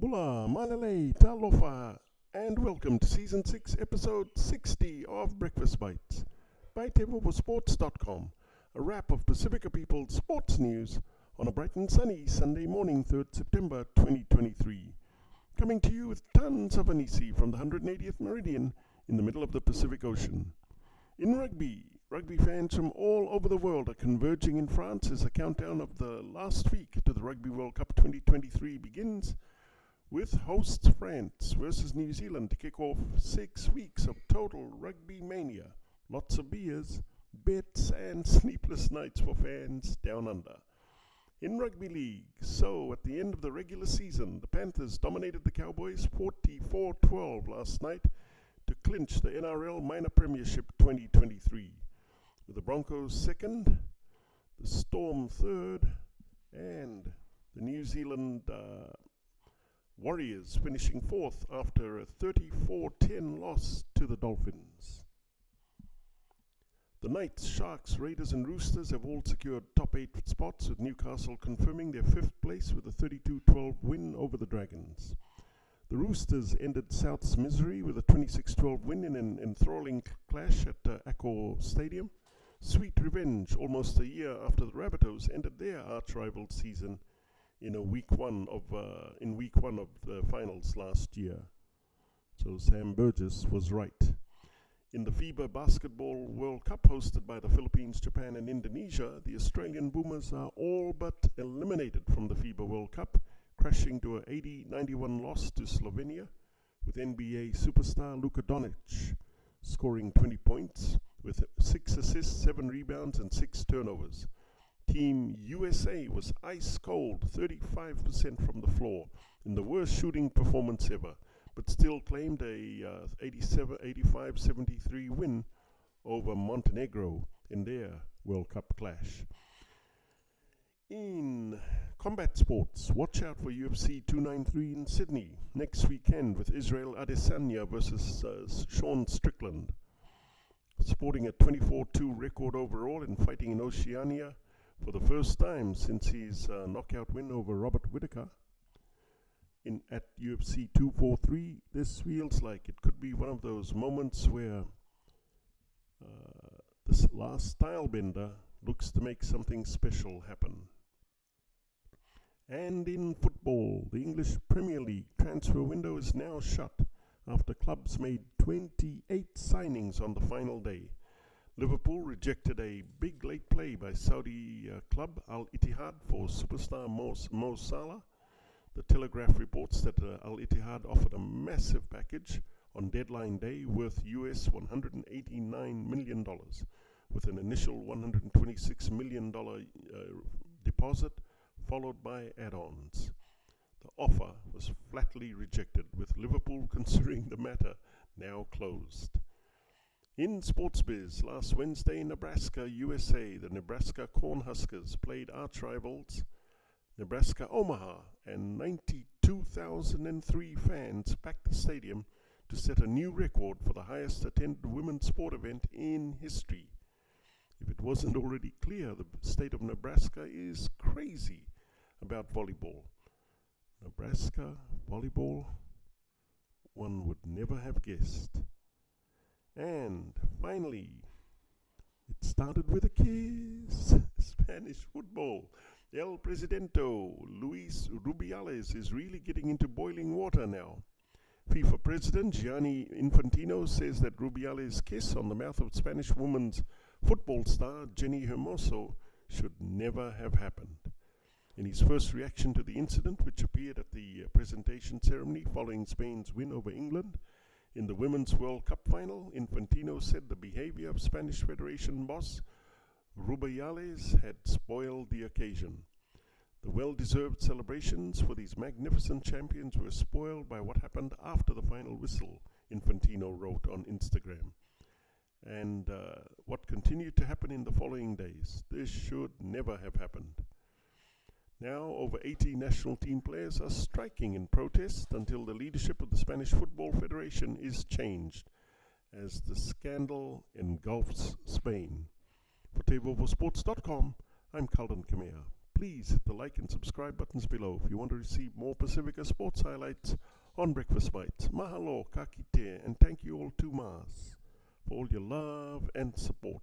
Bula, Malele, Talofa and welcome to Season 6, Episode 60 of Breakfast Bites by TEIVOVOsports.com, a wrap of Pasifika people's sports news on a bright and sunny Sunday morning, 3rd September 2023. Coming to you with tons of hanisi from the 180th meridian in the middle of the Pacific Ocean. In rugby fans from all over the world are converging in France as the countdown of the last week to the Rugby World Cup 2023 begins, with hosts France versus New Zealand to kick off 6 weeks of total rugby mania. Lots of beers, bets and sleepless nights for fans down under. In Rugby League, so at the end of the regular season, the Panthers dominated the Cowboys 44-12 last night to clinch the NRL Minor Premiership 2023. With the Broncos second, the Storm third, and the New Zealand Warriors finishing fourth after a 34-10 loss to the Dolphins. The Knights, Sharks, Raiders and Roosters have all secured top 8 spots, with Newcastle confirming their 5th place with a 32-12 win over the Dragons. The Roosters ended South's misery with a 26-12 win in an enthralling clash at Accor Stadium. Sweet revenge almost a year after the Rabbitohs ended their arch-rival season in week one of the finals last year. So Sam Burgess was right. In the FIBA Basketball World Cup hosted by the Philippines, Japan and Indonesia, the Australian Boomers are all but eliminated from the FIBA World Cup, crashing to a 80-91 loss to Slovenia, with NBA superstar Luka Doncic scoring 20 points with 6 assists, 7 rebounds and 6 turnovers. Team USA was ice cold, 35% from the floor, in the worst shooting performance ever, but still claimed a 85-73 win over Montenegro in their World Cup clash. In combat sports, watch out for UFC 293 in Sydney next weekend with Israel Adesanya versus Sean Strickland. Sporting a 24-2 record overall and fighting in Oceania for the first time since his knockout win over Robert Whittaker at UFC 243, this feels like it could be one of those moments where this last style bender looks to make something special happen. And in football, the English Premier League transfer window is now shut after clubs made 28 signings on the final day. Liverpool rejected a big late play by Saudi club Al Ittihad for superstar Mo Salah. The Telegraph reports that Al Ittihad offered a massive package on deadline day worth US $189 million, with an initial $126 million deposit followed by add-ons. The offer was flatly rejected, with Liverpool considering the matter now closed. In sports biz, last Wednesday in Nebraska, USA, the Nebraska Cornhuskers played arch-rivals Nebraska Omaha, and 92,003 fans packed the stadium to set a new record for the highest attended women's sport event in history. If it wasn't already clear, the state of Nebraska is crazy about volleyball. Nebraska volleyball, one would never have guessed. And finally, it started with a kiss. Spanish football. El Presidente Luis Rubiales is really getting into boiling water now. FIFA President Gianni Infantino says that Rubiales' kiss on the mouth of Spanish women's football star Jenny Hermoso should never have happened. In his first reaction to the incident, which appeared at the presentation ceremony following Spain's win over England in the Women's World Cup final, Infantino said the behavior of Spanish Federation boss Rubiales had spoiled the occasion. The well-deserved celebrations for these magnificent champions were spoiled by what happened after the final whistle, Infantino wrote on Instagram. And what continued to happen in the following days. This should never have happened. Now, over 80 national team players are striking in protest until the leadership of the Spanish Football Federation is changed, as the scandal engulfs Spain. For TEIVOVOsports.com, I'm Calden Kamea. Please hit the like and subscribe buttons below if you want to receive more Pasifika sports highlights on Breakfast Bites. Mahalo, ka kite, and thank you all to Mas for all your love and support.